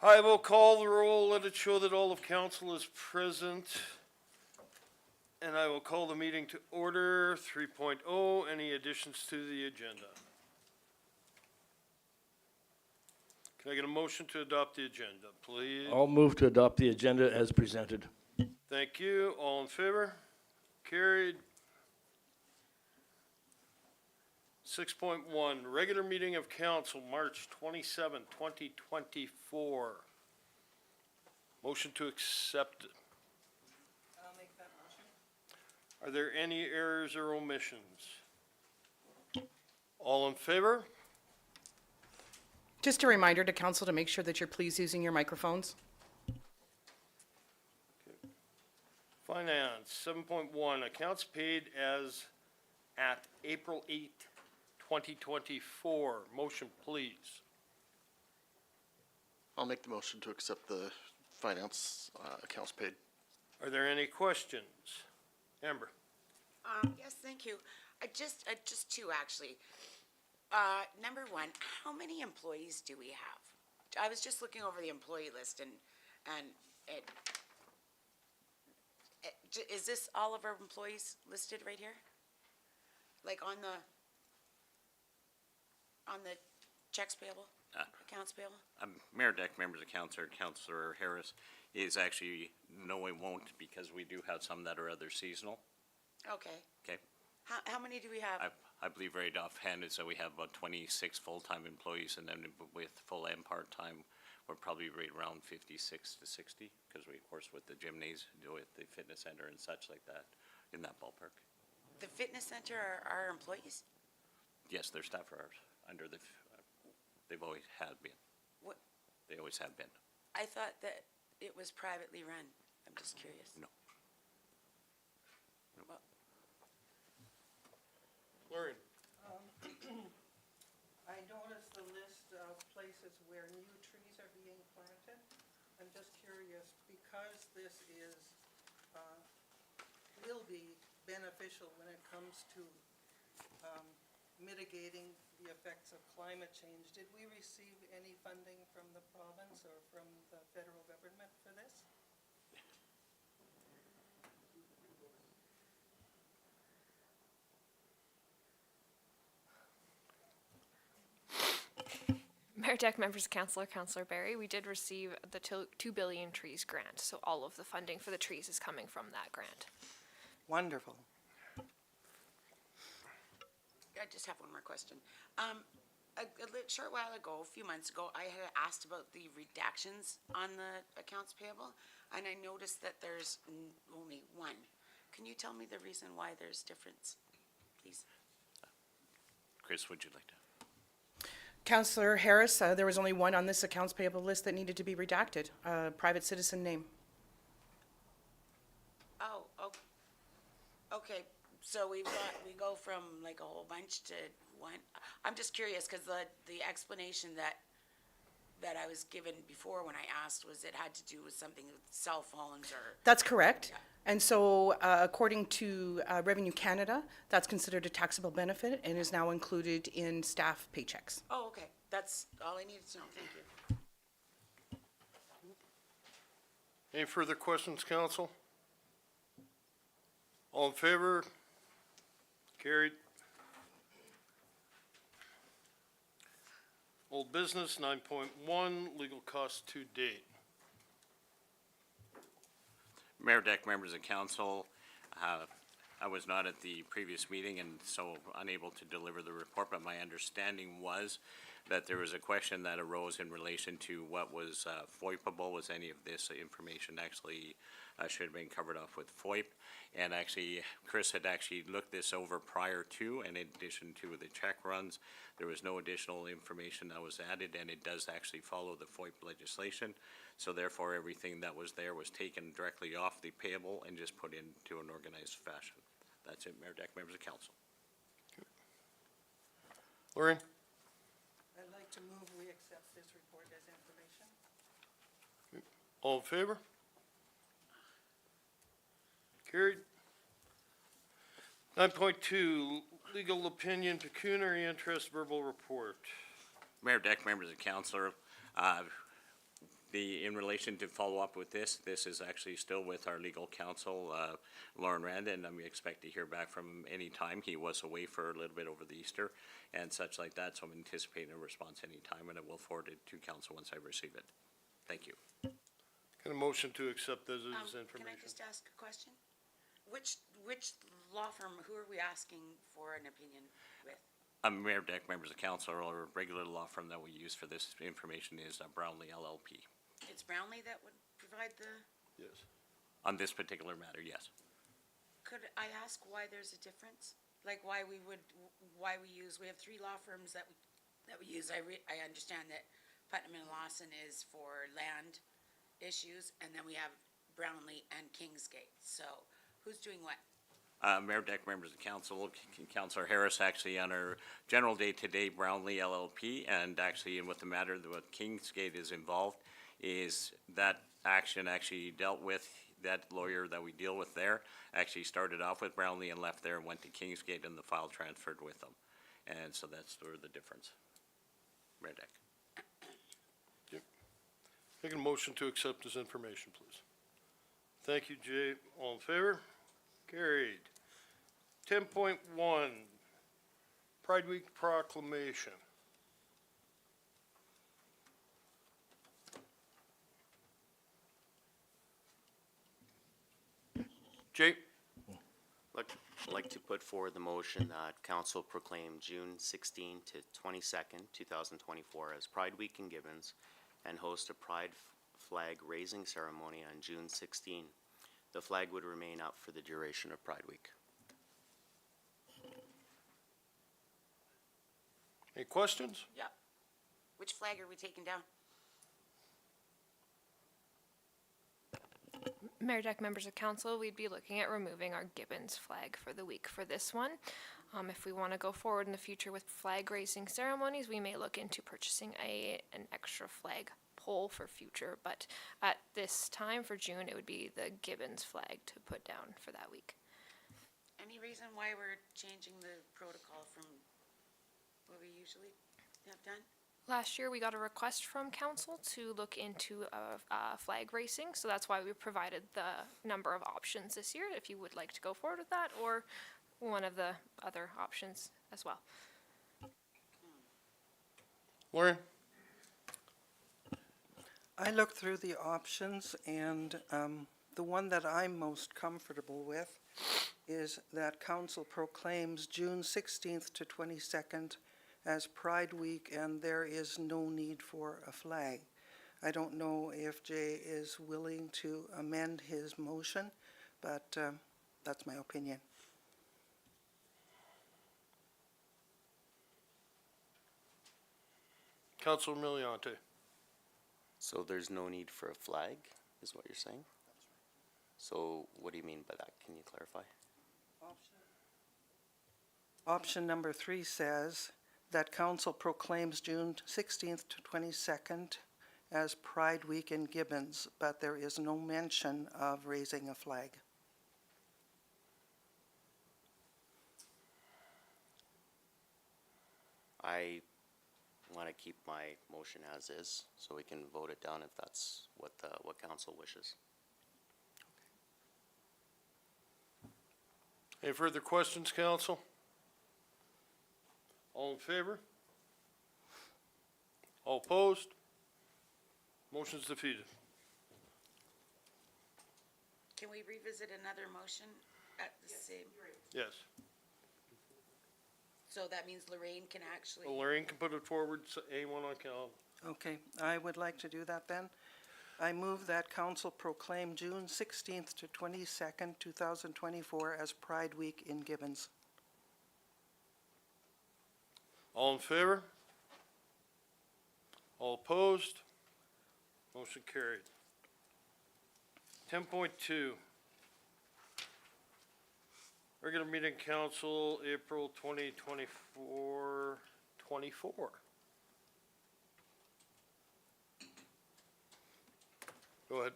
I will call the roll. Let it show that all of council is present. And I will call the meeting to order. 3.0, any additions to the agenda? Can I get a motion to adopt the agenda, please? I'll move to adopt the agenda as presented. Thank you. All in favor? Carried. 6.1, regular meeting of council, March 27, 2024. Motion to accept. I'll make that motion. Are there any errors or omissions? All in favor? Just a reminder to council to make sure that you're please using your microphones. Finance, 7.1, accounts paid as at April 8, 2024. Motion, please. I'll make the motion to accept the finance accounts paid. Are there any questions? Amber? Yes, thank you. Just two, actually. Number one, how many employees do we have? I was just looking over the employee list and is this all of our employees listed right here? Like on the checks payable, accounts payable? Mayor Deck, members of council, Councillor Harris is actually, no, it won't, because we do have some that are other seasonal. Okay. Okay. How many do we have? I believe right offhand is that we have about 26 full-time employees, and then with full and part-time, we're probably right around 56 to 60, because we, of course, with the gymnasium, with the fitness center and such like that, in that ballpark. The fitness center are our employees? Yes, their staff are under the, they've always have been. What? They always have been. I thought that it was privately run. I'm just curious. No. Well, Lauren? I noticed the list of places where new trees are being planted. I'm just curious, because this is, will be beneficial when it comes to mitigating the effects of climate change. Did we receive any funding from the province or from the federal government for this? Mayor Deck, members of council, Councillor Barry, we did receive the 2 billion trees grant, so all of the funding for the trees is coming from that grant. Wonderful. I just have one more question. A short while ago, a few months ago, I had asked about the reductions on the accounts payable, and I noticed that there's only one. Can you tell me the reason why there's difference, please? Chris, would you like to? Councillor Harris, there was only one on this accounts payable list that needed to be redacted, private citizen name. Oh, okay. So we go from like a whole bunch to one. I'm just curious because the explanation that I was given before when I asked was it had to do with something with cell phones or. That's correct. Yeah. And so according to Revenue Canada, that's considered a taxable benefit and is now included in staff paychecks. Oh, okay. That's all I needed to know. Thank you. Any further questions, council? All in favor? Carried. Old business, 9.1, legal costs to date. Mayor Deck, members of council, I was not at the previous meeting and so unable to deliver the report, but my understanding was that there was a question that arose in relation to what was FOIPable. Was any of this information actually should have been covered off with FOIP? And actually, Chris had actually looked this over prior to, and in addition to the check runs, there was no additional information that was added, and it does actually follow the FOIP legislation. So therefore, everything that was there was taken directly off the payable and just put into an organized fashion. That's it, Mayor Deck, members of council. Lauren? I'd like to move we accept this report as information. All in favor? Carried. 9.2, legal opinion, pecuniary interest, verbal report. Mayor Deck, members of council, In relation to follow up with this is actually still with our legal counsel, Lauren Rand, and we expect to hear back from him anytime. He was away for a little bit over the Easter and such like that, so I'm anticipating a response anytime, and I will forward it to council once I receive it. Thank you. Can a motion to accept this as Can I information? just ask a question? Which law firm, who are we asking for an opinion with? Mayor Deck, members of council, or regular law firm that we use for this information is Brownlee LLP. It's Brownlee that would provide the, Yes. On this particular matter, yes. could I ask why there's a difference? Like why we have three law firms that we use. I understand that Putnam and Lawson is for land issues, and then we have Brownlee and Kingsgate. So who's doing what? Mayor Deck, members of council, Councilor Harris, actually on our general day-to-day Brownlee LLP, and actually in what the matter, what Kingsgate is involved, is that action actually dealt with, that lawyer that we deal with there, actually started off with Brownlee and left there and went to Kingsgate, and the file transferred with them. And so that's sort of the difference. Mayor Deck. Make a motion to accept this information, please. Thank you, Jay. All in favor? Carried. 10.1, Pride Week proclamation. Jay? I'd like to put forward the motion that council proclaim June 16 to 22nd, 2024 as Pride Week in Gibbons and host a pride flag raising ceremony on June 16. The flag would remain up for the duration of Pride Week. Any questions? Yeah. Which flag are we taking down? Mayor Deck, members of council, we'd be looking at removing our Gibbons flag for the week for this one. If we want to go forward in the future with flag raising ceremonies, we may look into purchasing an extra flag pole for future, but at this time for June, it would be the Gibbons flag to put down for that week. Any reason why we're changing the protocol from what we usually have done? Last year, we got a request from council to look into flag racing, so that's why we provided the number of options this year, if you would like to go forward with that, or one of the other options as well. Lauren? I looked through the options, and the one that I'm most comfortable with is that council proclaims June 16th to 22nd as Pride Week, and there is no need for a flag. I don't know if Jay is willing to amend his motion, but that's my opinion. Councilor Miliante? So there's no need for a flag, is what you're saying? So what do you mean by that? Can you clarify? Option number 3 says that council proclaims June 16th to 22nd as Pride Week in Gibbons, but there is no mention of raising a flag. I want to keep my motion as is, so we can vote it down if that's what council wishes. Any further questions, council? All in favor? All opposed? Motion's defeated. Can we revisit another motion at the same? Yes. So that means Lorraine can actually, Well, Lorraine can put it forward, A1 on count. Okay, I would like to do that then. I move that council proclaim June 16th to 22nd, 2024 as Pride Week in Gibbons. All in favor? All opposed? Motion carried. 10.2. Regular meeting council, April 2024, 24. Go ahead.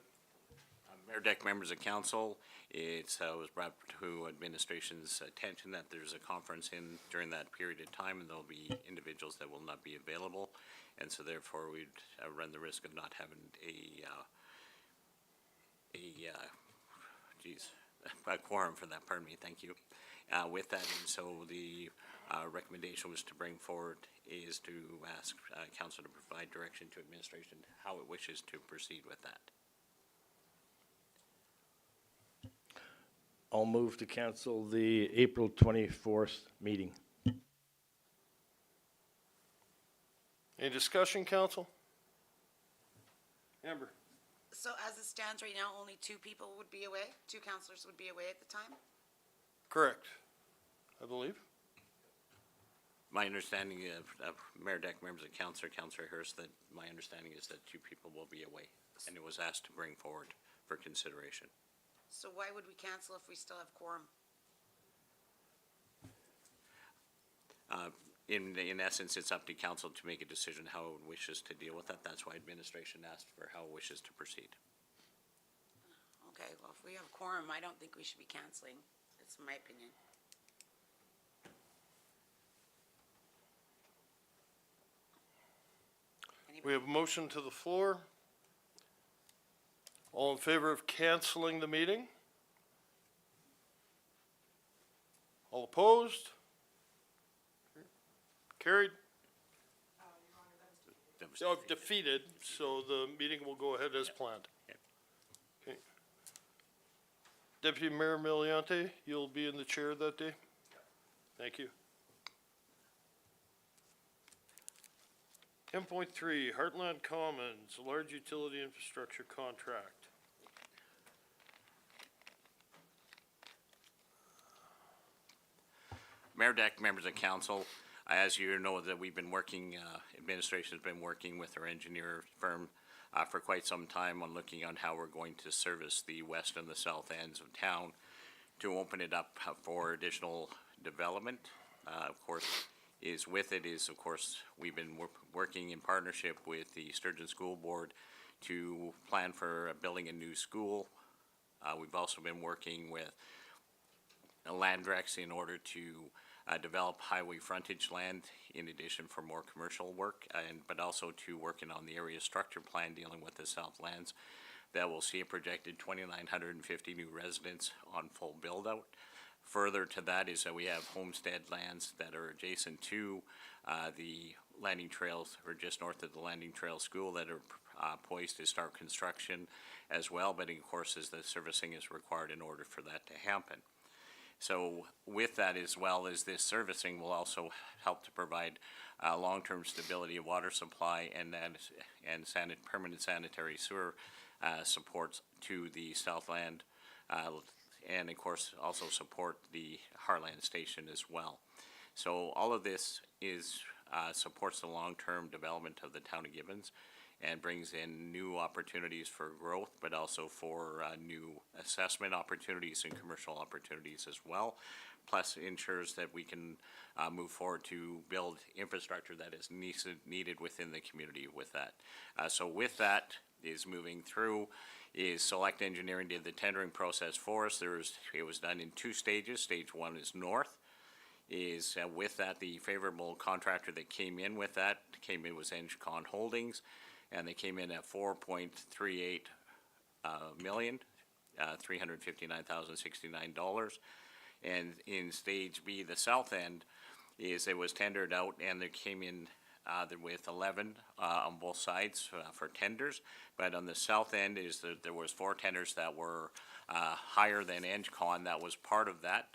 Mayor Deck, members of council, was brought to administration's attention that there's a conference during that period of time, and there'll be individuals that will not be available. And so therefore, we'd run the risk of not having a quorum for that, pardon me, thank you. With that, and so the recommendation was to bring forward is to ask council to provide direction to administration how it wishes to proceed with that. I'll move to cancel the April 24th meeting. Any discussion, council? Amber? So as it stands right now, only 2 people would be away? 2 counselors would be away at the time? Correct, I believe. My understanding of Mayor Deck, members of council, Councilor Harris, that my understanding is that 2 people will be away, and it was asked to bring forward for consideration. So why would we cancel if we still have quorum? In essence, it's up to council to make a decision how it wishes to deal with that. That's why administration asked for how it wishes to proceed. Okay, well, if we have quorum, I don't think we should be canceling. That's my opinion. We have a motion to the floor. All in favor of canceling the meeting? All opposed? Carried? That was- Oh, defeated, so the meeting will go ahead as planned. Yep. Okay. Deputy Mayor Miliante, you'll be in the chair that day? Thank you. 10.3, Heartland Commons, large utility infrastructure contract. Mayor Deck, members of council, as you know, that we've been working, administration's been working with our engineer firm for quite some time on looking on how we're going to service the west and the south ends of town to open it up for additional development. Of course, we've been working in partnership with the Sturgeon School Board to plan for building a new school. We've also been working with Landrex in order to develop highway frontage land in addition for more commercial work, but also to working on the area structure plan dealing with the Southlands that will see a projected 2,950 new residents on full build-out. Further to that is that we have homestead lands that are adjacent to the landing trails, or just north of the landing trail school, that are poised to start construction as well, but of course, as the servicing is required in order for that to happen. So with that, as well as this servicing, will also help to provide long-term stability of water supply and permanent sanitary sewer supports to the Southland, and of course also support the Heartland Station as well. So all of this supports the long-term development of the town of Gibbons and brings in new opportunities for growth, but also for new assessment opportunities and commercial opportunities as well. Plus ensures that we can move forward to build infrastructure that is needed within the community with that. So with that is moving through is Select Engineering did the tendering process for us. It was done in 2 stages. Stage 1 is north. With that, the favorable contractor that came in with that was EngCon Holdings, and they came in at $4.38 million, $359,069. And in stage B, the south end, it was tendered out, and they came in with 11 on both sides for tenders. But on the south end there was 4 tenders that were higher than EngCon. That was part of that.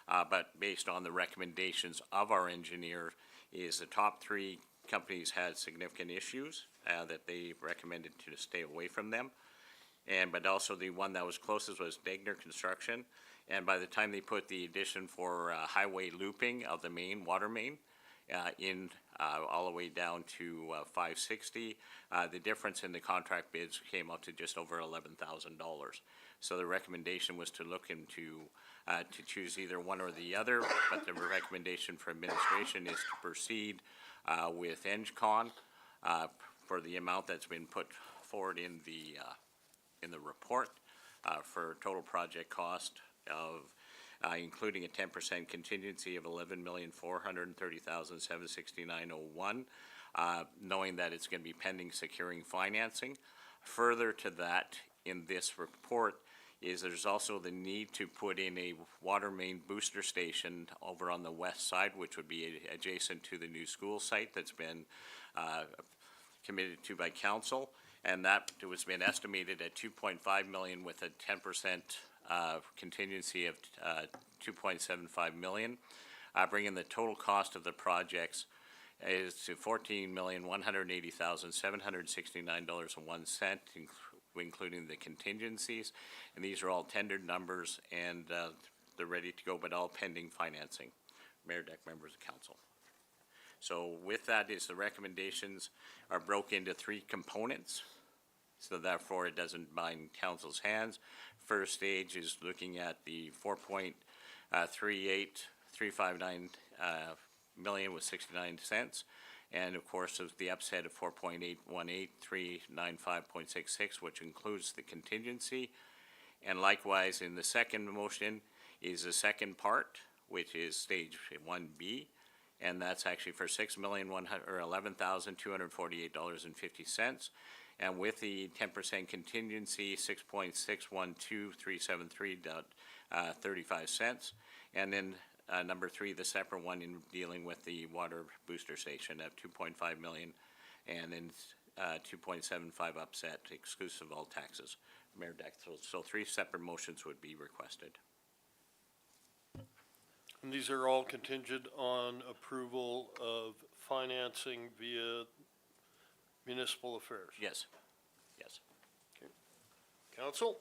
But based on the recommendations of our engineer, the top 3 companies had significant issues that they recommended to stay away from them. But also the one that was closest was Degner Construction. And by the time they put the addition for highway looping of the main water main all the way down to 560, the difference in the contract bids came up to just over $11,000. So the recommendation was to look into to choose either one or the other, but the recommendation for administration is to proceed with EngCon for the amount that's been put forward in the report. for a total project cost of, including a 10% contingency of $11,430,769.01, knowing that it's going to be pending securing financing. Further to that, in this report, is there's also the need to put in a water main booster station over on the west side, which would be adjacent to the new school site that's been committed to by council. And that was been estimated at 2.5 million with a 10% contingency of 2.75 million, bringing the total cost of the projects is to $14,180,769.01, including the contingencies. And these are all tendered numbers, and they're ready to go, but all pending financing. Mayor, deck members of council. So with that is the recommendations are broke into three components. So therefore it doesn't bind council's hands. First stage is looking at the 4.38359 million with 69 cents. And of course, of the upset of 4.818395.66, which includes the contingency. And likewise, in the second motion is the second part, which is stage 1B, and that's actually for $11,248.50. And with the 10% contingency, 6.612373.35 cents. And then number three, the separate one in dealing with the water booster station at 2.5 million, and then 2.75 upset exclusive of all taxes. Mayor Deck, so three separate motions would be requested. And these are all contingent on approval of financing via municipal affairs. Yes, yes. Council?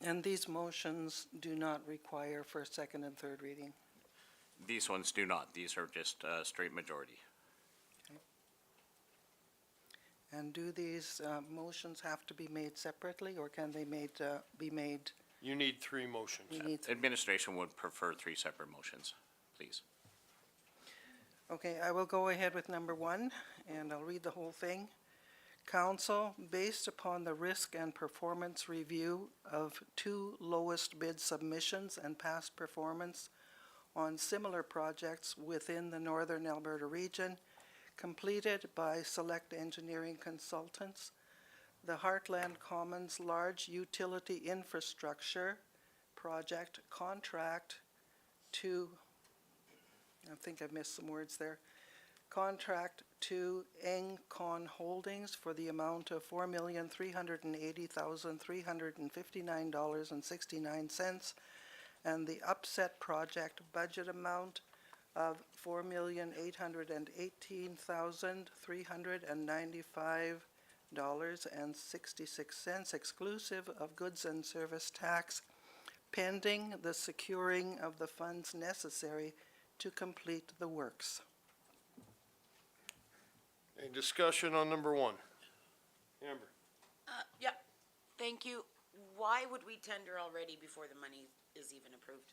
And these motions do not require first, second, and third reading. These ones do not. These are just straight majority. And do these motions have to be made separately, or can they be made? You need three motions. We need Administration would prefer three separate motions, please. Okay, I will go ahead with number one, and I'll read the whole thing. Council, based upon the risk and performance review of two lowest bid submissions and past performance on similar projects within the Northern Alberta region, completed by Select Engineering Consultants, the Heartland Commons Large Utility Infrastructure Project contract to, I think I missed some words there, contract to Engcon Holdings for the amount of $4,380,359.69, and the upset project budget amount of $4,818,395.66, exclusive of goods and service tax, pending the securing of the funds necessary to complete the works. Any discussion on number one? Amber? Yeah, thank you. Why would we tender already before the money is even approved?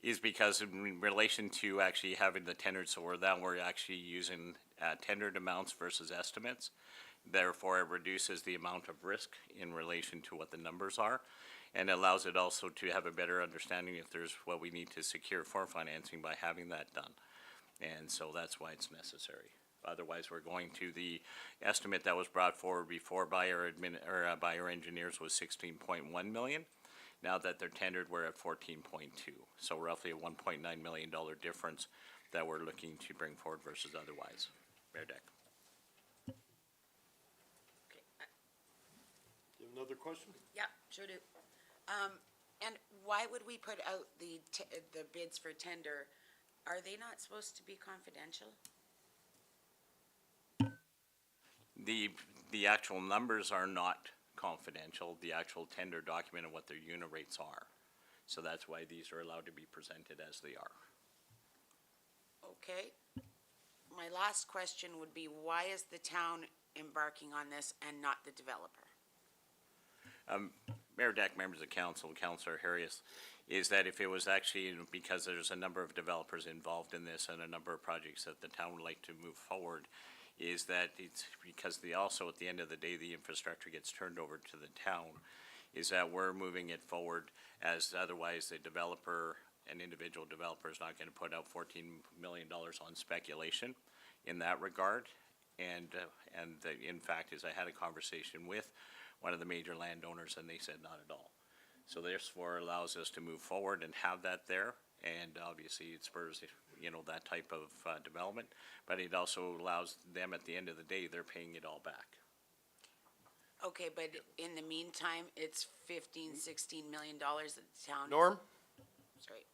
Is because in relation to actually having the tendered, so we're actually using tendered amounts versus estimates. Therefore, it reduces the amount of risk in relation to what the numbers are, and allows it also to have a better understanding if there's what we need to secure for financing by having that done. And so that's why it's necessary. Otherwise, we're going to the estimate that was brought forward before by our by our engineers was 16.1 million. Now that they're tendered, we're at 14.2. So roughly a $1.9 million difference that we're looking to bring forward versus otherwise. Mayor Deck. Okay, You have another question? yeah, sure do. And why would we put out the bids for tender? Are they not supposed to be confidential? The actual numbers are not confidential, the actual tender document and what their unit rates are. So that's why these are allowed to be presented as they are. Okay. My last question would be, why is the town embarking on this and not the developer? Mayor Deck, members of council, Councillor Harris, is that if it was actually because there's a number of developers involved in this and a number of projects that the town would like to move forward, is that it's because also at the end of the day, the infrastructure gets turned over to the town, is that we're moving it forward as otherwise the developer, an individual developer is not gonna put out $14 million on speculation in that regard. In fact, I had a conversation with one of the major landowners and they said not at all. So therefore allows us to move forward and have that there. And obviously it spurs, that type of development, but it also allows them at the end of the day, they're paying it all back. Okay, but in the meantime, it's $15-16 million that the town. Norm? Sorry.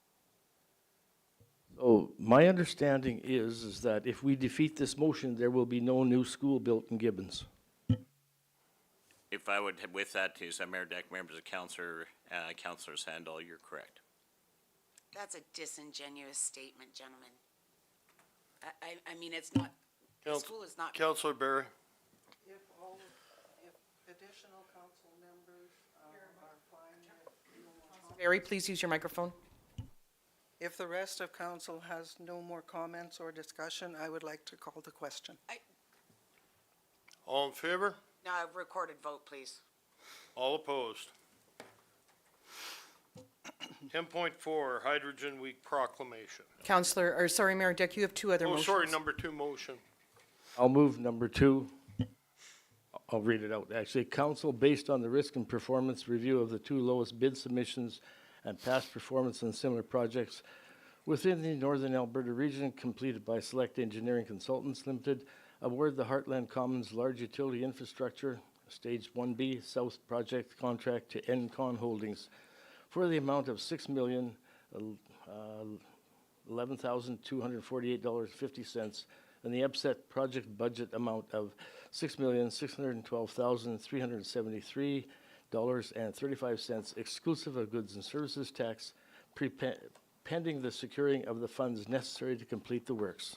So my understanding is that if we defeat this motion, there will be no new school built in Gibbons. If I would, with that, is Mayor Deck, members of Councilor Sandal, you're correct. That's a disingenuous statement, gentlemen. I mean, it's not, the Council- school is not. Councilor Barry? If additional council members are fine with no more comments. Barry, please use your microphone. If the rest of council has no more comments or discussion, I would like to call the question. All in favor? No, a recorded vote, please. All opposed? 10.4, Hydrogen Week proclamation. Mayor Dick, you have two other Oh, motions. sorry, number 2 motion. I'll move number 2. I'll read it out. Actually, council, based on the risk and performance review of the 2 lowest bid submissions and past performance on similar projects within the Northern Alberta region completed by Select Engineering Consultants Limited, award the Heartland Commons Large Utility Infrastructure Stage 1B South Project contract to Encon Holdings for the amount of $6,011,248.50 and the upset project budget amount of $6,612,373.35 exclusive of goods and services tax, pending the securing of the funds necessary to complete the works.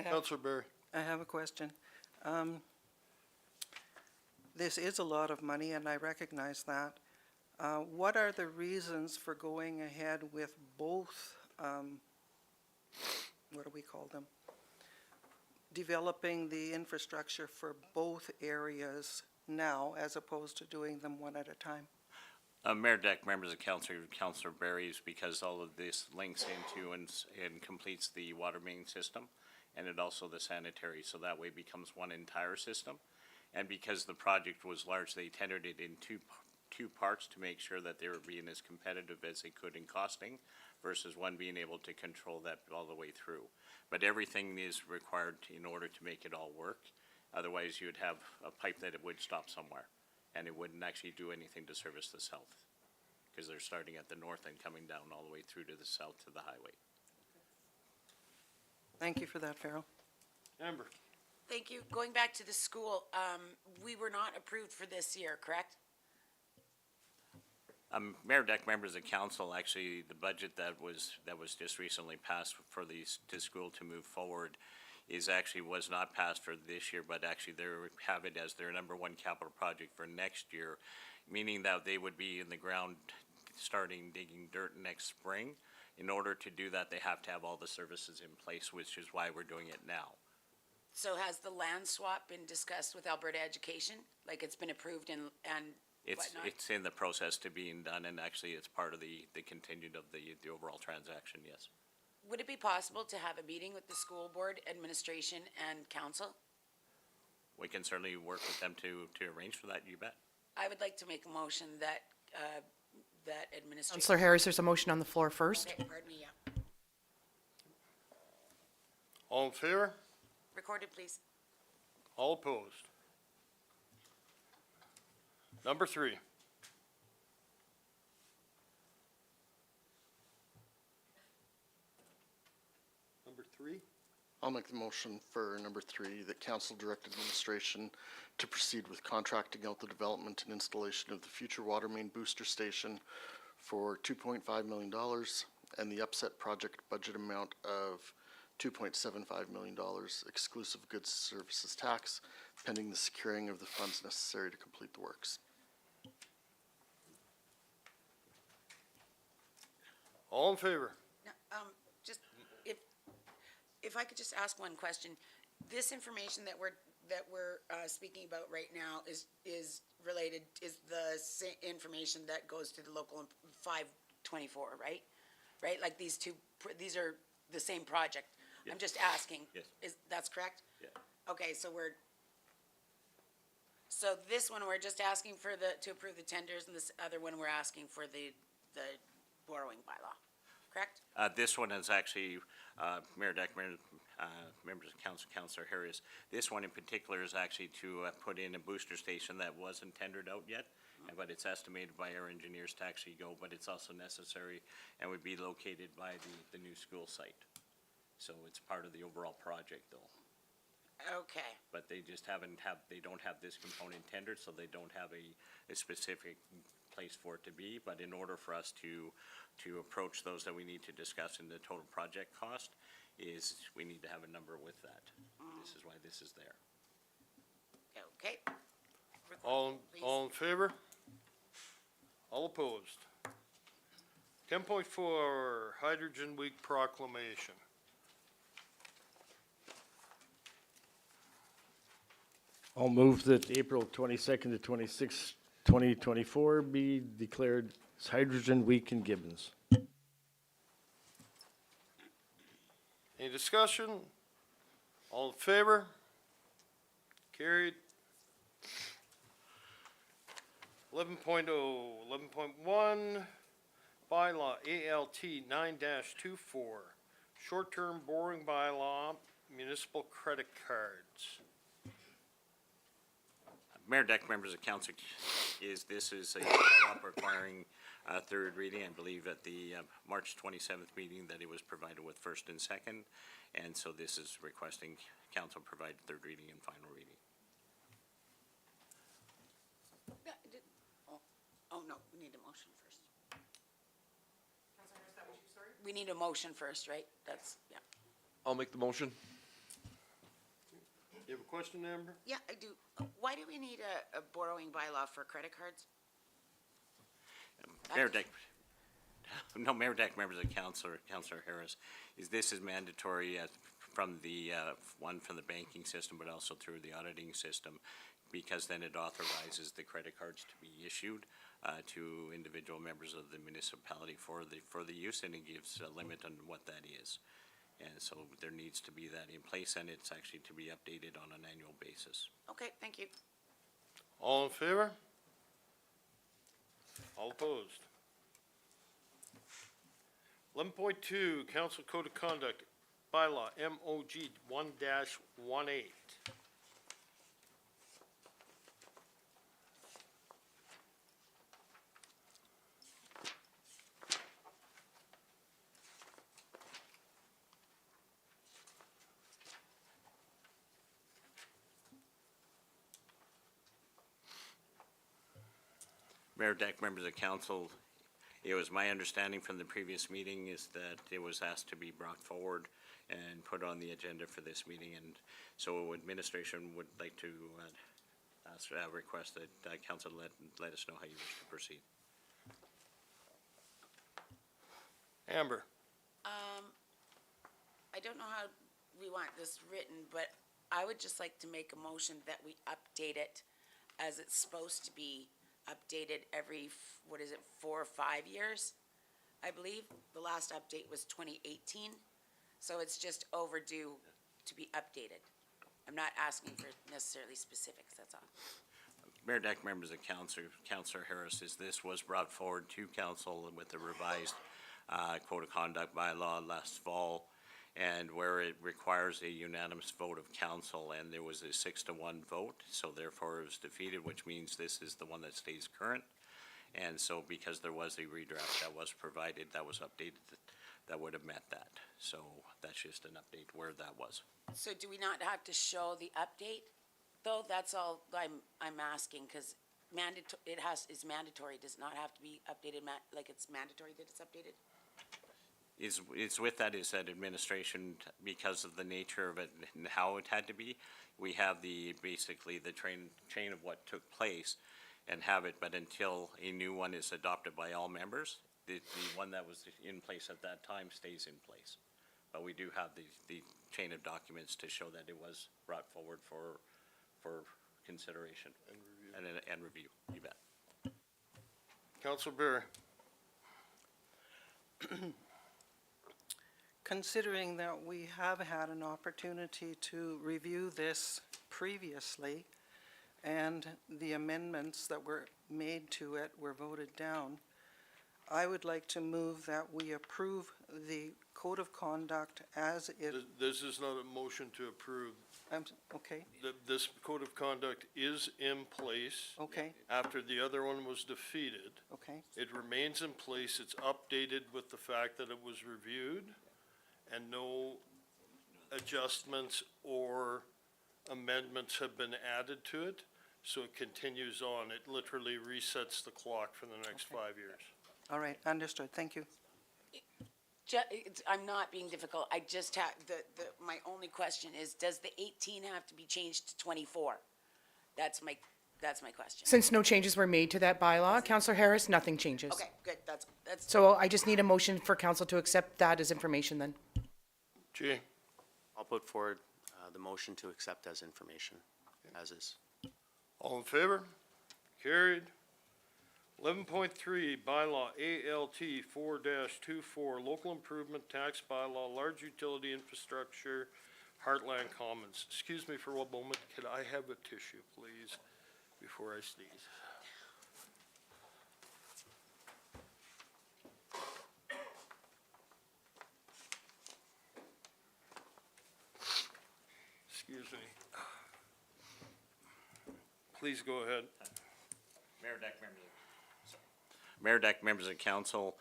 Councilor Barry? I have a question. This is a lot of money, and I recognize that. What are the reasons for going ahead with both, what do we call them? Developing the infrastructure for both areas now, as opposed to doing them one at a time? Mayor Deck, members of Councilor Barry, is because all of this links into and completes the water main system, and it also the sanitary, so that way becomes one entire system. And because the project was large, they tendered it in two parts to make sure that they were being as competitive as they could in costing versus one being able to control that all the way through. But everything is required in order to make it all work. Otherwise, you would have a pipe that it would stop somewhere, and it wouldn't actually do anything to service the south, because they're starting at the north and coming down all the way through to the south to the highway. Thank you for that, Farrell. Amber? Thank you. Going back to the school, we were not approved for this year, correct? Mayor Deck, members of council, actually, the budget that was just recently passed for the school to move forward was not passed for this year, but actually they have it as their number 1 capital project for next year, meaning that they would be in the ground starting digging dirt next spring. In order to do that, they have to have all the services in place, which is why we're doing it now. So has the land swap been discussed with Alberta Education? Like it's been approved and whatnot? It's in the process to being done, and actually it's part of the contingent of the overall transaction, yes. Would it be possible to have a meeting with the school board, administration, and council? We can certainly work with them to arrange for that, you bet. I would like to make a motion that, that administration. Councillor Harris, there's a motion on the floor first. Okay, pardon me, yeah. All in favor? Recorded, please. All opposed? Number 3. Number 3? I'll make the motion for number 3, that council direct administration to proceed with contracting out the development and installation of the future water main booster station for $2.5 million and the upset project budget amount of $2.75 million exclusive goods services tax, pending the securing of the funds necessary to complete the works. All in favor? No, just if I could just ask one question, this information that we're speaking about right now is related, is the information that goes to the local 524, right? Right, like these two, these are the same project. I'm just asking. Yes. That's correct? Yeah. Okay, so this one, we're just asking for to approve the tenders, and this other one, we're asking for the borrowing bylaw, correct? This one is actually, Mayor Deckman, members of council, Councilor Harris, this one in particular is actually to put in a booster station that wasn't tendered out yet, but it's estimated by our engineers to actually go, but it's also necessary and would be located by the new school site. So it's part of the overall project though. Okay, But they just they don't have this component tendered, so they don't have a specific place for it to be. But in order for us to approach those that we need to discuss in the total project cost, is we need to have a number with that. This is why this is there. okay. All Please. in favor? All opposed? 10.4, Hydrogen Week proclamation. I'll move that April 22nd to 26th, 2024 be declared as Hydrogen Week in Gibbons. Any discussion? All in favor? Carried. 11.0, 11.1, bylaw ALT 9-24, short-term borrowing bylaw, municipal credit cards. Mayor Deck, members of council, this is a follow-up requiring third reading. I believe at the March 27th meeting that it was provided with first and second. And so this is requesting council provide third reading and final reading. Oh, no, we need a motion first. We need a motion first, right? That's, yeah. I'll make the motion. You have a question, Amber? Yeah, I do. Why do we need a borrowing bylaw for credit cards? Mayor Deck, Mayor Deck, members of Councilor Harris, this is mandatory from the, one from the banking system, but also through the auditing system, because then it authorizes the credit cards to be issued to individual members of the municipality for the use, and it gives a limit on what that is. And so there needs to be that in place, and it's actually to be updated on an annual basis. Okay, thank you. All in favor? All opposed? 11.2, Council Code of Conduct, bylaw MOG 1-18. Mayor Deck, members of council, it was my understanding from the previous meeting is that it was asked to be brought forward and put on the agenda for this meeting, and so administration would like to request that council let us know how you wish to proceed. Amber? I don't know how we want this written, but I would just like to make a motion that we update it as it's supposed to be updated every, 4 or 5 years, I believe. The last update was 2018, so it's just overdue to be updated. I'm not asking for necessarily specifics, that's all. Mayor Deck, members of Councilor Harris, this was brought forward to council with the revised code of conduct bylaw last fall, and where it requires a unanimous vote of council, and there was a 6-1 vote, so therefore it was defeated, which means this is the one that stays current. And so because there was a redraft that was provided, that was updated, that would have met that. So that's just an update where that was. So do we not have to show the update, though? That's all I'm asking, because it's mandatory, does not have to be updated, like it's mandatory that it's updated? It's with that is that administration, because of the nature of it and how it had to be, we have basically the chain of what took place and have it, but until a new one is adopted by all members, the one that was in place at that time stays in place. but we do have the chain of documents to show that it was brought forward for consideration. And review, you bet. Councilor Barry. Considering that we have had an opportunity to review this previously, and the amendments that were made to it were voted down, I would like to move that we approve the code of conduct as it, This is not a motion to approve. okay, This code of conduct is in place. okay, After the other one was defeated. okay, It remains in place. It's updated with the fact that it was reviewed and no adjustments or amendments have been added to it. So it continues on. It literally resets the clock for the next 5 years. all right, understood, thank you. I'm not being difficult, I just have, my only question is, does the 18 have to be changed to 24? That's my question. Since no changes were made to that bylaw, Councillor Harris, nothing changes. Okay, good, that's, So I just need a motion for council to accept that as information then. Jay, I'll put forward the motion to accept as information, as is. all in favor? Carried. 11.3, bylaw ALT 4-24, local improvement tax bylaw, large utility infrastructure, Heartland Commons. Excuse me for one moment. Could I have a tissue, please, before I sneeze? Excuse me. Please go ahead. Mayor Deck, members of council,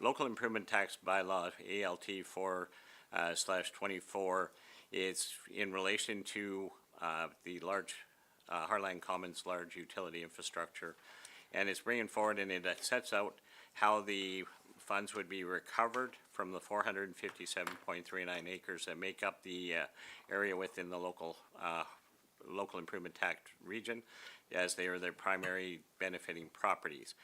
local improvement tax bylaw, ALT 4/24, is in relation to the large, Heartland Commons large utility infrastructure. And it's bringing forward, and it sets out how the funds would be recovered from the 457.39 acres that make up the area within the local improvement tax region, as they are their primary benefiting properties.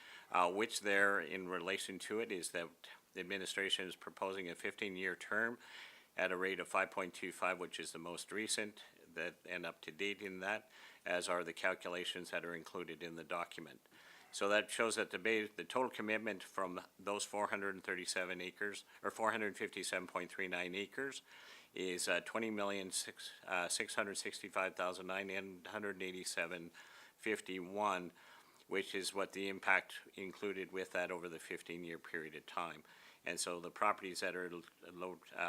Which there, in relation to it, is that the administration is proposing a 15-year term at a rate of 5.25, which is the most recent that, and up to date in that, as are the calculations that are included in the document. So that shows that the total commitment from those 437 acres, or 457.39 acres, is 20,665,987.51, which is what the impact included with that over the 15-year period of time. And so the properties that are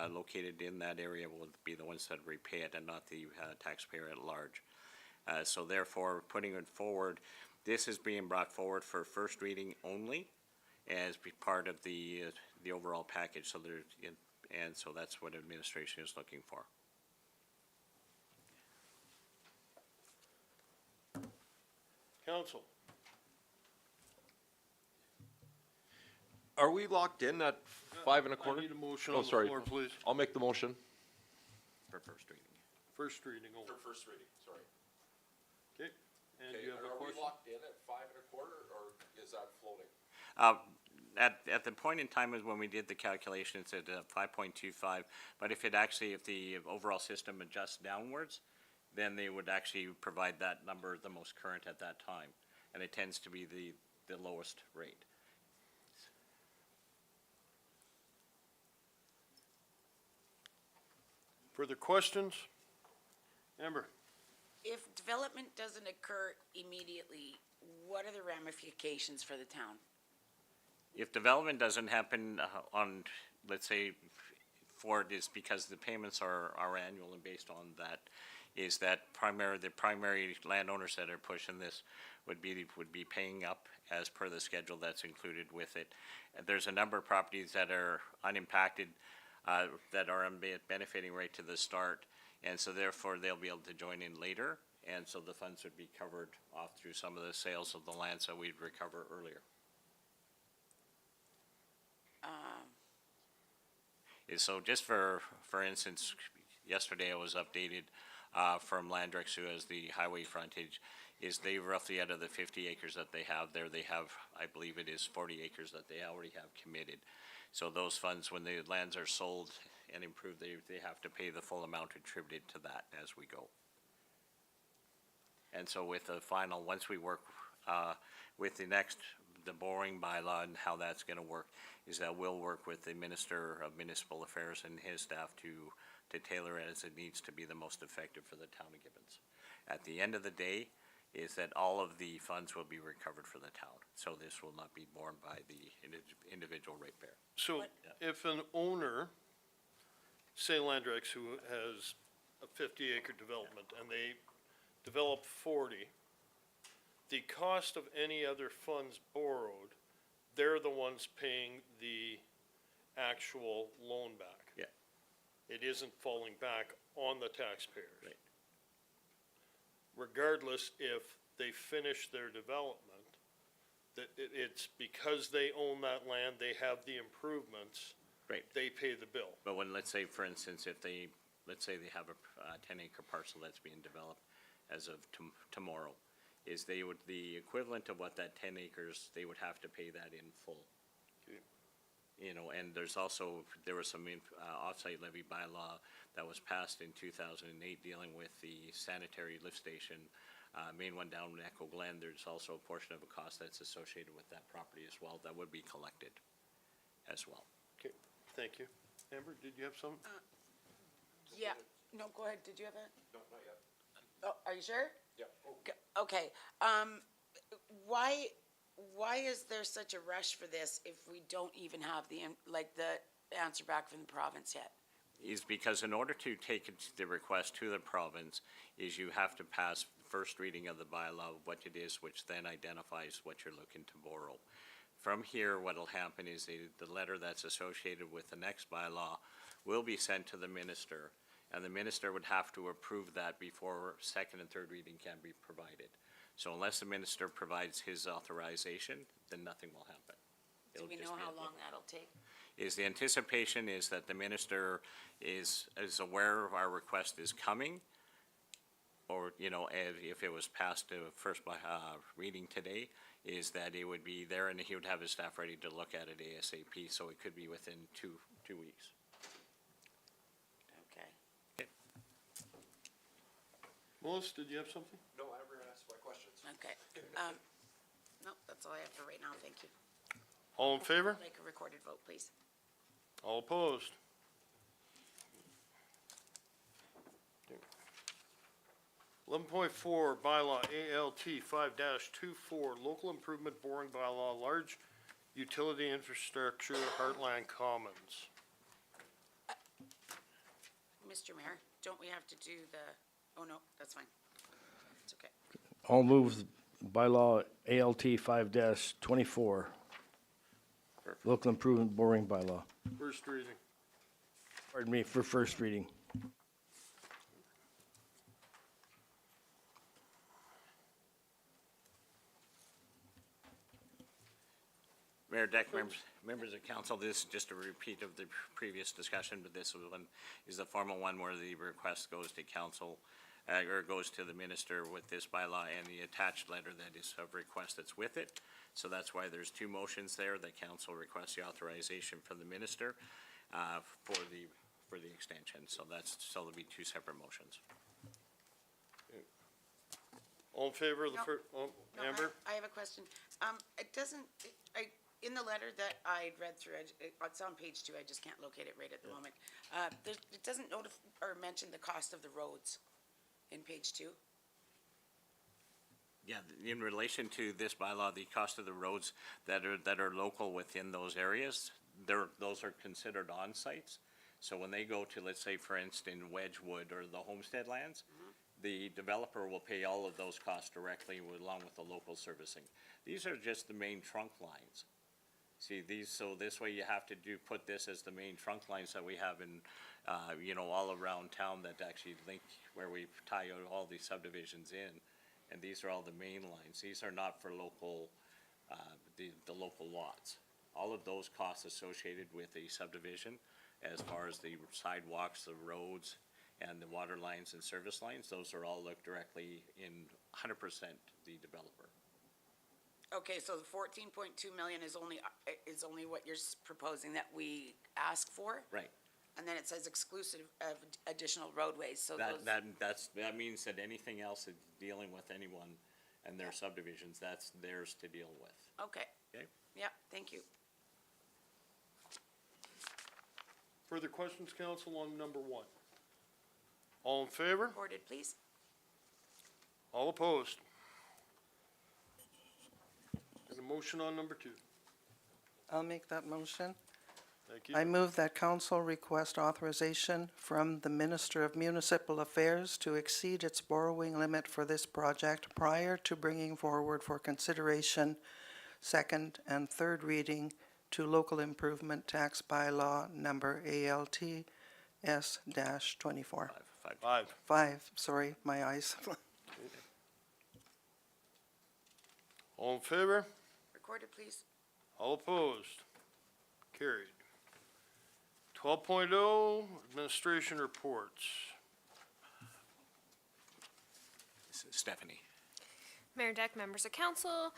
located in that area will be the ones that repay it, and not the taxpayer at large. So therefore, putting it forward, this is being brought forward for first reading only as part of the overall package. So there, and so that's what administration is looking for. Council. Are we locked in at 5 1/4? I need a motion Oh, on the sorry. floor, please. I'll make the motion. For first reading. First reading only. first reading, sorry. Okay, and you have a question? locked in at 5 1/4, or is that floating? At the point in time is when we did the calculations at 5.25, but if the overall system adjusts downwards, then they would actually provide that number the most current at that time, and it tends to be the lowest rate. Further questions? Amber? if development doesn't occur immediately, what are the ramifications for the town? If development doesn't happen on, let's say, for it is because the payments are annual, and based on that, is that the primary landowners that are pushing this would be paying up as per the schedule that's included with it. There's a number of properties that are unimpacted, that are benefiting right to the start, and so therefore they'll be able to join in later, and so the funds would be covered off through some of the sales of the land, so we'd recover earlier. So just for instance, yesterday I was updated from Landrex, who has the highway frontage, is they roughly out of the 50 acres that they have there, they have, I believe it is 40 acres that they already have committed. So those funds, when the lands are sold and improve, they have to pay the full amount attributed to that as we go. And so with the final, once we work, with the borrowing bylaw and how that's gonna work, is that we'll work with the Minister of Municipal Affairs and his staff to tailor it as it needs to be the most effective for the town of Gibbons. At the end of the day, is that all of the funds will be recovered for the town, so this will not be borne by the individual ratepayer. So if an owner, say Landrex, who has a 50-acre development, and they develop 40, the cost of any other funds borrowed, they're the ones paying the actual loan back. Yeah. It isn't falling back on the taxpayers. Right. Regardless if they finish their development, that it's because they own that land, they have the improvements. Right. They pay the bill. But when, let's say, for instance, let's say they have a 10-acre parcel that's being developed as of tomorrow, is the equivalent of what that 10 acres, they would have to pay that in full. Okay. You know, and there was some off-site levy bylaw that was passed in 2008 dealing with the sanitary lift station, main one down in Echo Glen. There's also a portion of a cost that's associated with that property as well that would be collected as well. Okay, thank you. Amber, did you have some? Yeah, no, go ahead, did you have a? No, not yet. Oh, are you sure? Yeah. Okay, why is there such a rush for this if we don't even have the answer back from the province yet? Is because in order to take the request to the province, is you have to pass first reading of the bylaw, what it is, which then identifies what you're looking to borrow. From here, what'll happen is the letter that's associated with the next bylaw will be sent to the minister, and the minister would have to approve that before second and third reading can be provided. So unless the minister provides his authorization, then nothing will happen. Do It'll we just know be how a- long that'll take? Is the anticipation is that the minister is aware of our request is coming, or, you know, if it was passed to first reading today, is that it would be there and he would have his staff ready to look at it ASAP, so it could be within two weeks. Okay, Melissa, did you have something? No, I never asked my questions. okay. No, that's all I have for right now, thank you. All in favor? Make a recorded vote, please. All opposed? 11.4 bylaw ALT 5-24, local improvement boring bylaw, large utility infrastructure, Heartland Commons. Mr. Mayor, don't we have to do oh no, that's fine. It's okay. I'll move bylaw ALT 5-24, local improvement boring bylaw. First reading. Pardon me, for first reading. Mayor Deck, members of council, this is just a repeat of the previous discussion, but this one is the formal one where the request goes to council, or goes to the minister with this bylaw and the attached letter that is of request that's with it. So that's why there's two motions there. The council requests the authorization from the minister for the extension. So there'll be two separate motions. All in favor of the No. first, No, Amber? I have a question. It doesn't, in the letter that I read through, it's on page 2, I just can't locate it right at the moment. It doesn't or mention the cost of the roads in page 2. Yeah, in relation to this bylaw, the cost of the roads that are local within those areas, those are considered on-sites. So when they go to, let's say, for instance, Wedgwood or the Homestead lands, the developer will pay all of those costs directly along with the local servicing. These are just the main trunk lines. See, so this way you have to put this as the main trunk lines that we have in, you know, all around town that actually link, where we tie out all these subdivisions in. And these are all the main lines. These are not for local, the local lots. All of those costs associated with a subdivision, as far as the sidewalks, the roads, and the water lines and service lines, those are all looked directly in 100% the developer. Okay, so the 14.2 million is only what you're proposing that we ask for? Right. And then it says exclusive of additional roadways, so those. That means that anything else that's dealing with anyone and their subdivisions, that's theirs to deal with. Okay. Okay. Yeah, thank you. Further questions, council, on number 1? All in favor? Recorded, please. All opposed? And a motion on number 2. I'll make that motion. Thank you. I move that council request authorization from the Minister of Municipal Affairs to exceed its borrowing limit for this project prior to bringing forward for consideration second and third reading to local improvement tax bylaw number ALTS-24. 5. 5, sorry, my eyes. All in favor? Recorded, please. All opposed? Carried. 12.0, administration reports. Stephanie. Mayor Deck, members of council,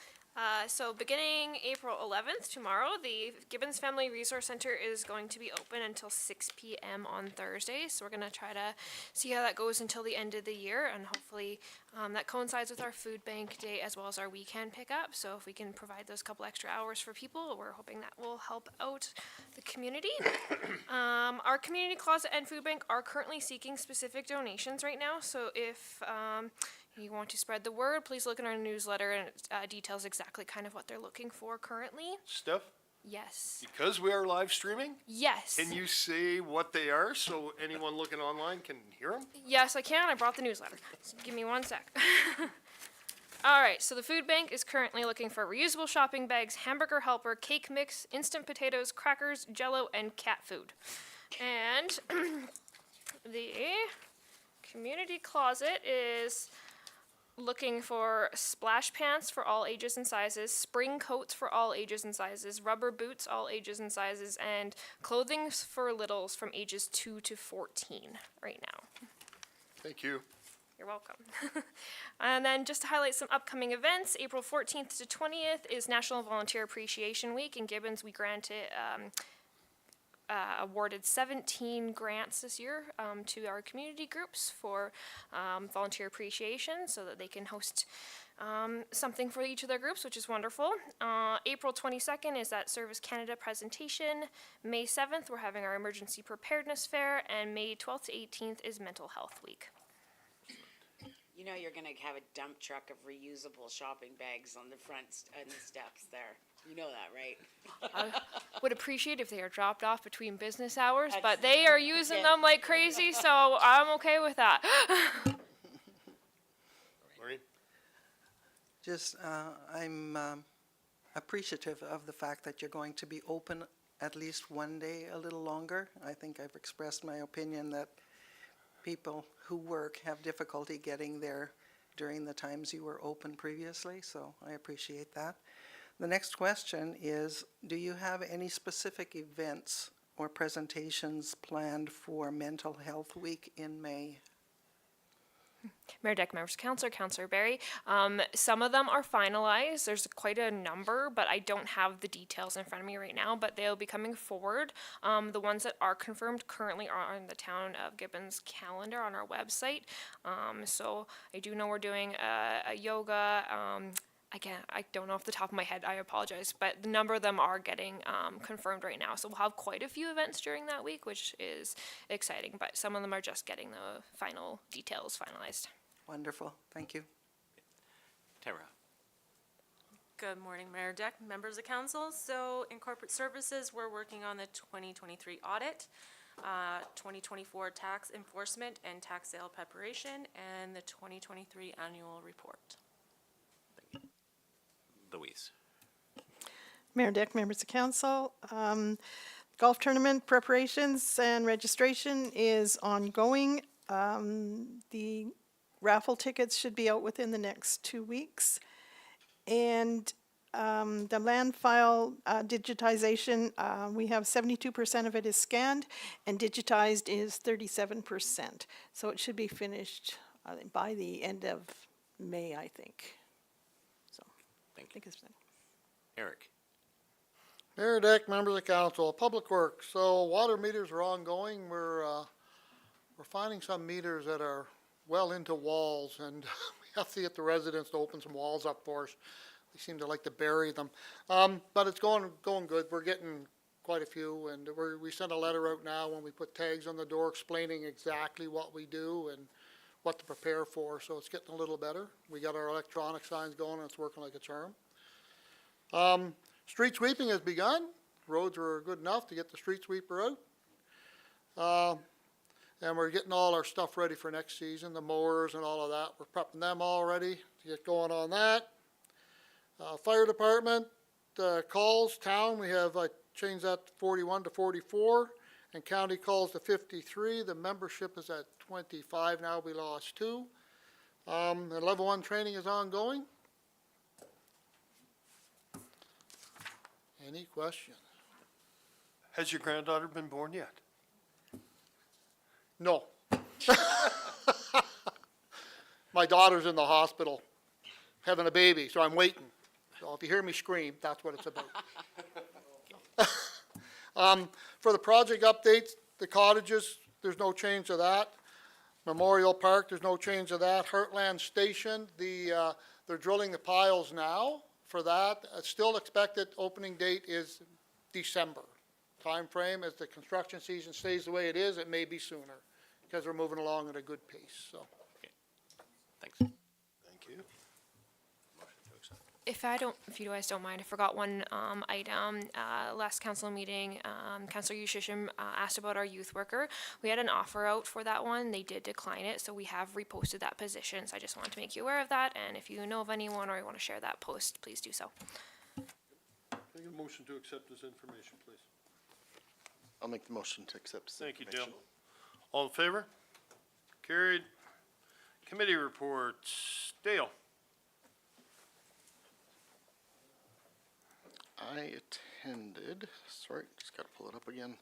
so beginning April 11th, tomorrow, the Gibbons Family Resource Center is going to be open until 6 p.m. on Thursday. So we're going to try to see how that goes until the end of the year, and hopefully that coincides with our food bank day as well as our weekend pickup. So if we can provide those couple extra hours for people, we're hoping that will help out the community. Our community closet and food bank are currently seeking specific donations right now. So if you want to spread the word, please look in our newsletter, and it details exactly kind of what they're looking for currently. Steph, Yes. because we are live streaming, Yes. can you say what they are so anyone looking online can hear them? Yes, I can. I brought the newsletter. So give me 1 sec. All right, so the food bank is currently looking for reusable shopping bags, hamburger helper, cake mix, instant potatoes, crackers, Jell-O, and cat food. And the community closet is looking for splash pants for all ages and sizes, spring coats for all ages and sizes, rubber boots all ages and sizes, and clothing for littles from ages 2 to 14 right now. Thank you. You're welcome. And then just to highlight some upcoming events, April 14th to 20th is National Volunteer Appreciation Week. In Gibbons, we awarded 17 grants this year to our community groups for volunteer appreciation so that they can host something for each of their groups, which is wonderful. April 22nd is that Service Canada presentation. May 7th, we're having our Emergency Preparedness Fair, and May 12th to 18th is Mental Health Week. You know you're gonna have a dump truck of reusable shopping bags on the front, on the steps there. You know that, right? I would appreciate if they are dropped off between business hours, but they are using them like crazy, so I'm okay with that. Maureen? Just, I'm appreciative of the fact that you're going to be open at least one day a little longer. I think I've expressed my opinion that people who work have difficulty getting there during the times you were open previously, so I appreciate that. The next question is, do you have any specific events or presentations planned for Mental Health Week in May? Mayor Deck, members of council, Councillor Barry. Some of them are finalized. There's quite a number, but I don't have the details in front of me right now, but they'll be coming forward. The ones that are confirmed currently are on the Town of Gibbons calendar on our website. So I do know we're doing a yoga. Again, I don't know off the top of my head, I apologize, but the number of them are getting confirmed right now. So we'll have quite a few events during that week, which is exciting, but some of them are just getting the final details finalized. Wonderful, thank you. Tara. Good morning, Mayor Deck, members of council. So in corporate services, we're working on the 2023 audit, 2024 tax enforcement and tax sale preparation, and the 2023 annual report. Louise. Mayor Deck, members of council, golf tournament preparations and registration is ongoing. The raffle tickets should be out within the next 2 weeks. And the land file digitization, we have 72% of it is scanned, and digitized is 37%. So it should be finished by the end of May, I think. Thank you. I think it's Eric. Mayor Dick, members of council, Public Works. So water meters are ongoing. We're finding some meters that are well into walls, and we have to get the residents to open some walls up for us. They seem to like to bury them. But it's going good. We're getting quite a few, and we sent a letter out now when we put tags on the door explaining exactly what we do and what to prepare for, so it's getting a little better. We got our electronic signs going, and it's working like a charm. Street sweeping has begun. Roads are good enough to get the street sweeper out. And we're getting all our stuff ready for next season, the mowers and all of that. We're prepping them all ready to get going on that. Fire department calls, town, we have changed that to 41 to 44, and county calls to 53. The membership is at 25 now, we lost 2. And level 1 training is ongoing. Any questions? Has your granddaughter been born yet? No. My daughter's in the hospital having a baby, so I'm waiting. So if you hear me scream, that's what it's about. For the project updates, the cottages, there's no change to that. Memorial Park, there's no change to that. Heartland Station, they're drilling the piles now for that. Still expected opening date is December. Time frame, as the construction season stays the way it is, it may be sooner, because we're moving along at a good pace, so. Thanks. Thank you. If you guys don't mind, I forgot one item. Last council meeting, Councilor Yushishim asked about our youth worker. We had an offer out for that one. They did decline it, so we have reposted that position. So I just wanted to make you aware of that. And if you know of anyone or you want to share that post, please do so. Can I get a motion to accept this information, please? I'll make the motion to accept this Thank you, Tim. information. All in favor? Carried. Committee reports. Dale? I attended, sorry, just gotta pull it up again.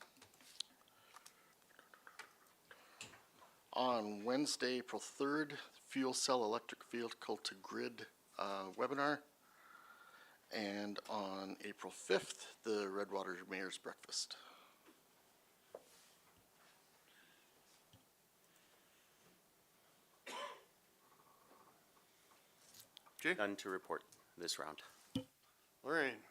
On Wednesday, April 3rd, fuel cell electric vehicle to grid webinar. And on April 5th, the Redwater Mayor's Breakfast. Jay? None to report this round. Lorraine?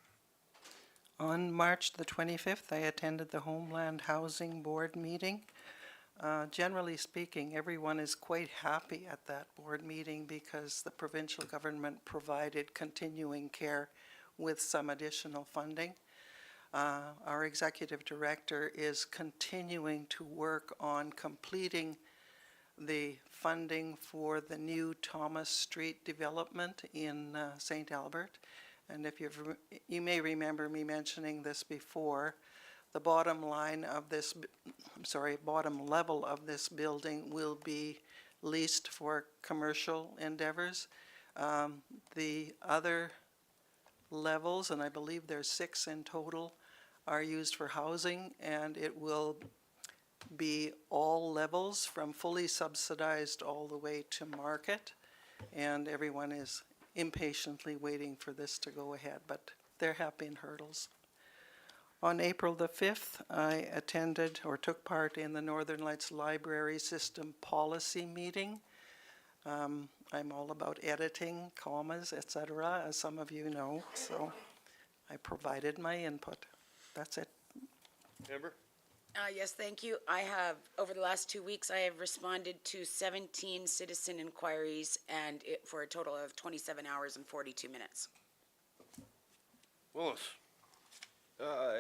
On March the 25th, I attended the Homeland Housing Board meeting. Generally speaking, everyone is quite happy at that board meeting because the provincial government provided continuing care with some additional funding. Our executive director is continuing to work on completing the funding for the new Thomas Street development in St. Albert. And if you may remember me mentioning this before, the bottom level of this building will be leased for commercial endeavors. The other levels, and I believe there's 6 in total, are used for housing, and it will be all levels from fully subsidized all the way to market. And everyone is impatiently waiting for this to go ahead, but they're happy in hurdles. On April the 5th, I attended or took part in the Northern Lights Library System Policy Meeting. I'm all about editing, commas, etc., as some of you know, so I provided my input. That's it. Amber? Yes, thank you. I have, over the last 2 weeks, I have responded to 17 citizen inquiries and for a total of 27 hours and 42 minutes. Willis?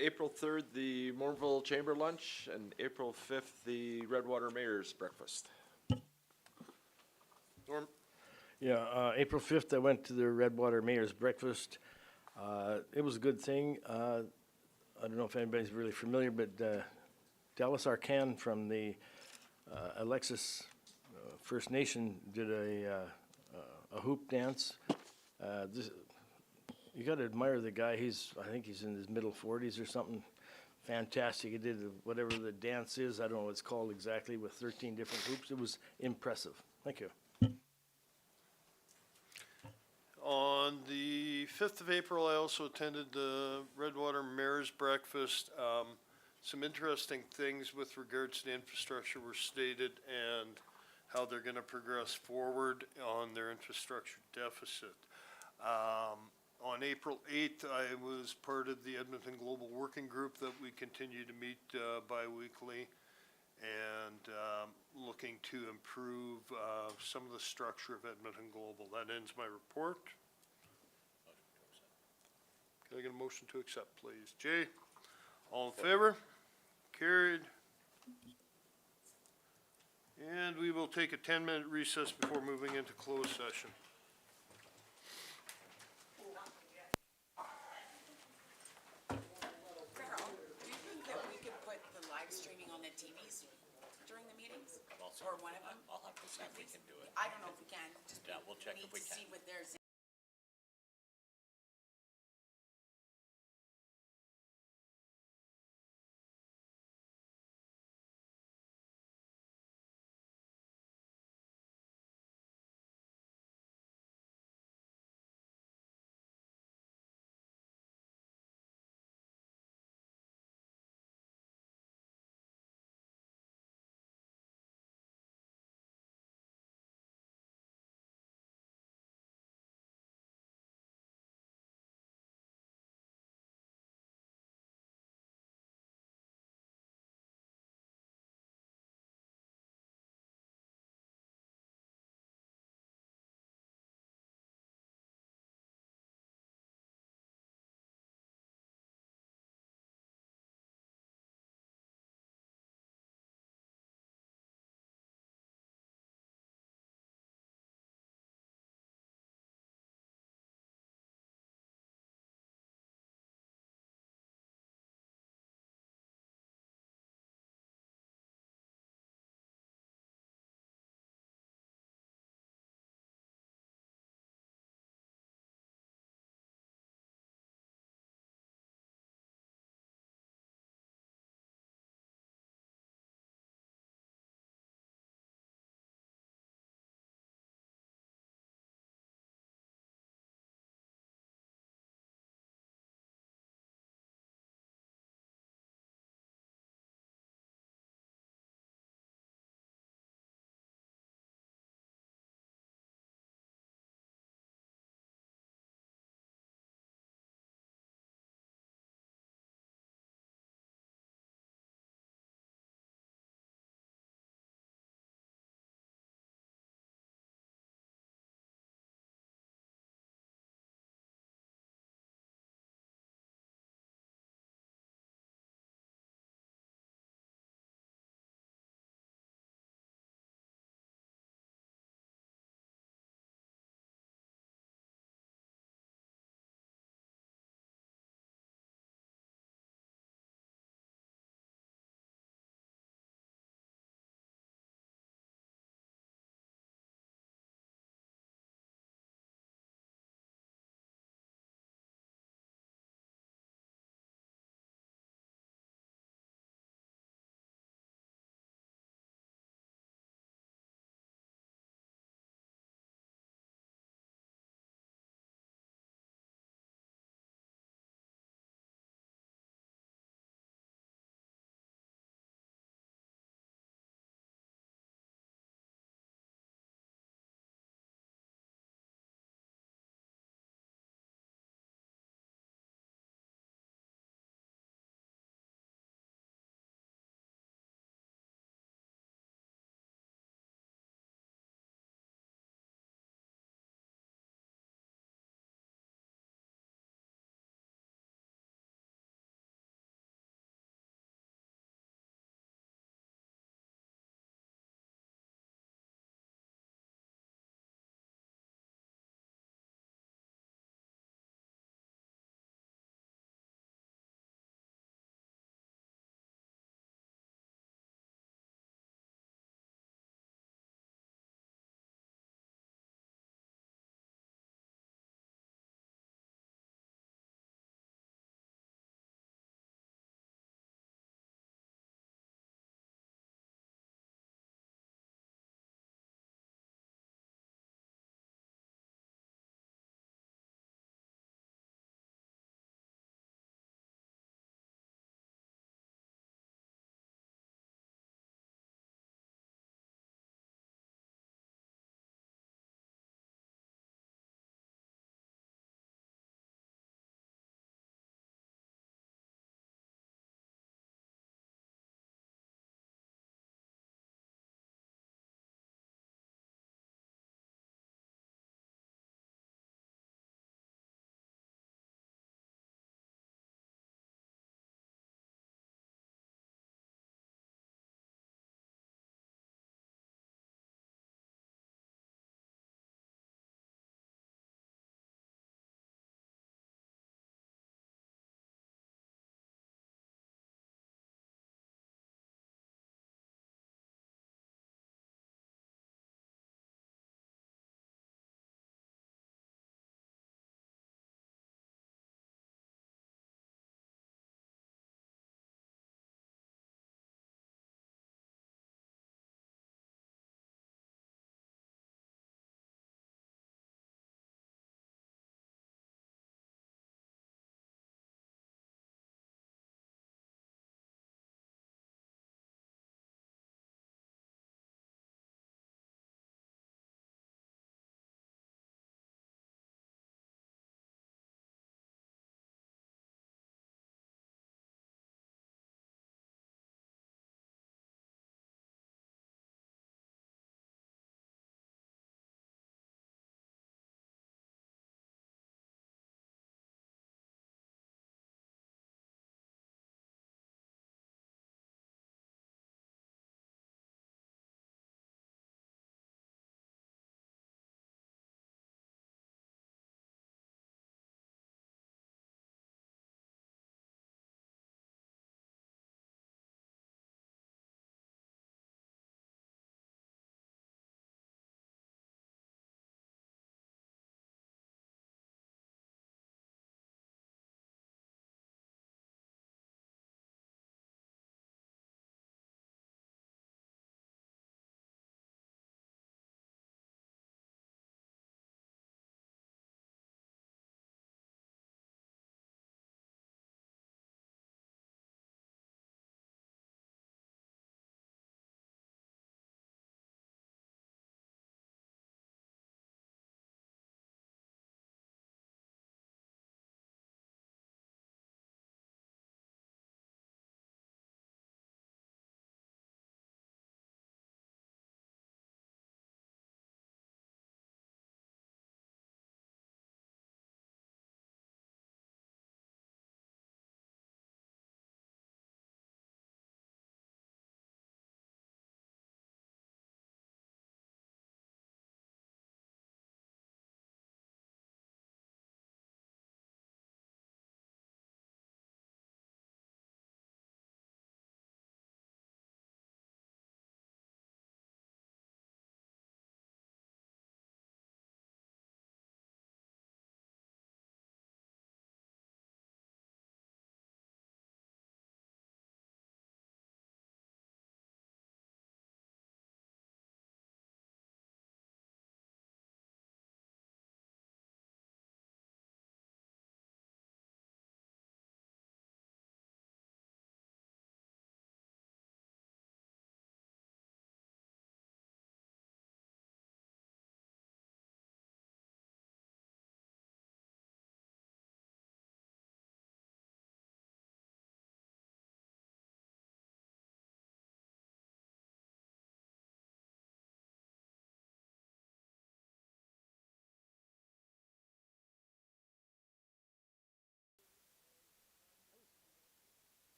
April 3rd, the Mornville Chamber Lunch, and April 5th, the Redwater Mayor's Breakfast. Norm? Yeah, April 5th, I went to the Redwater Mayor's Breakfast. It was a good thing. I don't know if anybody's really familiar, but Dallas Arcan from the Alexis First Nation did a hoop dance. You got to admire the guy. I think he's in his middle 40s or something. Fantastic. He did whatever the dance is. I don't know what it's called exactly, with 13 different hoops. It was impressive. Thank you. On the 5th of April, I also attended the Redwater Mayor's Breakfast. Some interesting things with regards to the infrastructure were stated and how they're going to progress forward on their infrastructure deficit. On April 8th, I was part of the Edmonton Global Working Group that we continue to meet bi-weekly and looking to improve some of the structure of Edmonton Global. That ends my report. Can I get a motion to accept, please? Jay, all in favor? Carried. And we will take a 10-minute recess before moving into closed session. Farrell, do you think that we could put the live streaming on the TVs during the meetings? Or one of them? I'll have to see if we can do it. I don't know if we can, just Yeah, we'll check if we need to see can. what theirs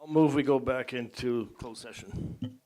I'll move we go back into closed session.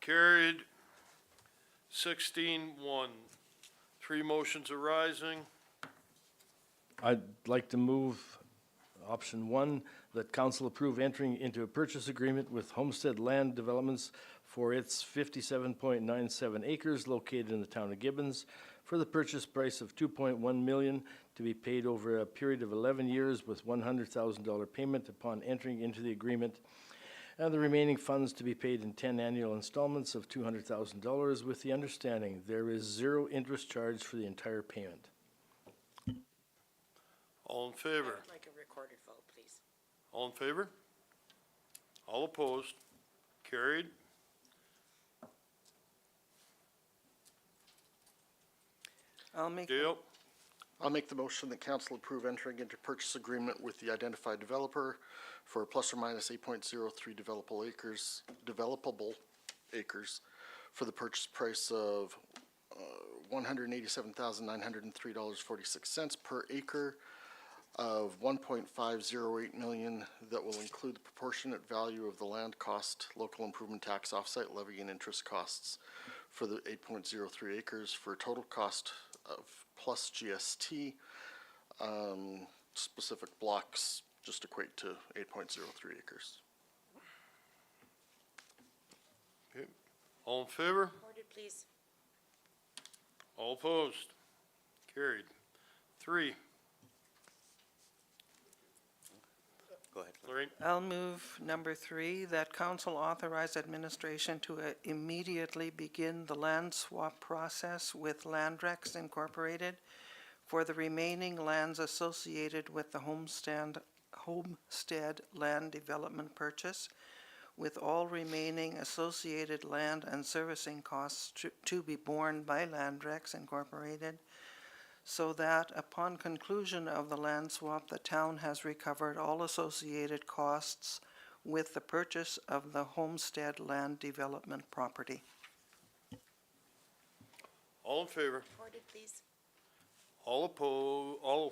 Carried. 16-1. Three motions arising. I'd like to move option one, that council approve entering into a purchase agreement with Homestead Land Developments for its 57.97 acres located in the town of Gibbons for the purchase price of $2.1 million to be paid over a period of 11 years with $100,000 payment upon entering into the agreement, and the remaining funds to be paid in 10 annual installments of $200,000 with the understanding there is zero interest charge for the entire payment. All in I favor? would like a recorded vote, please. All in favor? All opposed? Carried. I'll make, Dale? I'll make the motion that council approve entering into purchase agreement with the identified developer for plus or minus 8.03 developable acres for the purchase price of $187,903.46 per acre of $1.508 million that will include the proportionate value of the land cost, local improvement tax, offsite levy, and interest costs for the 8.03 acres for a total cost of plus GST. Specific blocks just equate to 8.03 acres. Okay. All in favor? Recorded, please. All opposed? Carried. 3. Go ahead. Lorraine? I'll move number 3, that council authorize administration to immediately begin the land swap process with Landrex Incorporated for the remaining lands associated with the Homestead land development purchase, with all remaining associated land and servicing costs to be borne by Landrex Incorporated, so that upon conclusion of the land swap, the town has recovered all associated costs with the purchase of the Homestead land development property. All in favor? Recorded, please. All in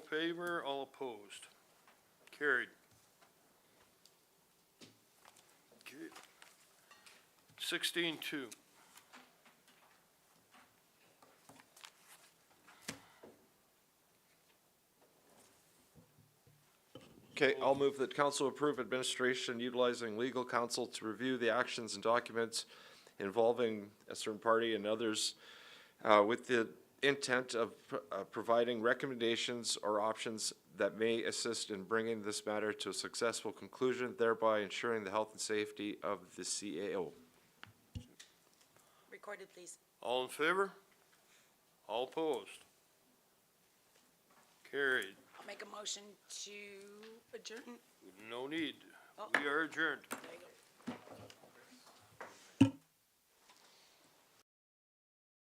favor, all opposed? Carried. Okay. 16-2. Okay, I'll move that council approve administration utilizing legal counsel to review the actions and documents involving a certain party and others with the intent of providing recommendations or options that may assist in bringing this matter to a successful conclusion, thereby ensuring the health and safety of the CAO. Recorded, please. All in favor? All opposed? Carried. I'll make a motion to adjourn. No need. Oh. We are adjourned. There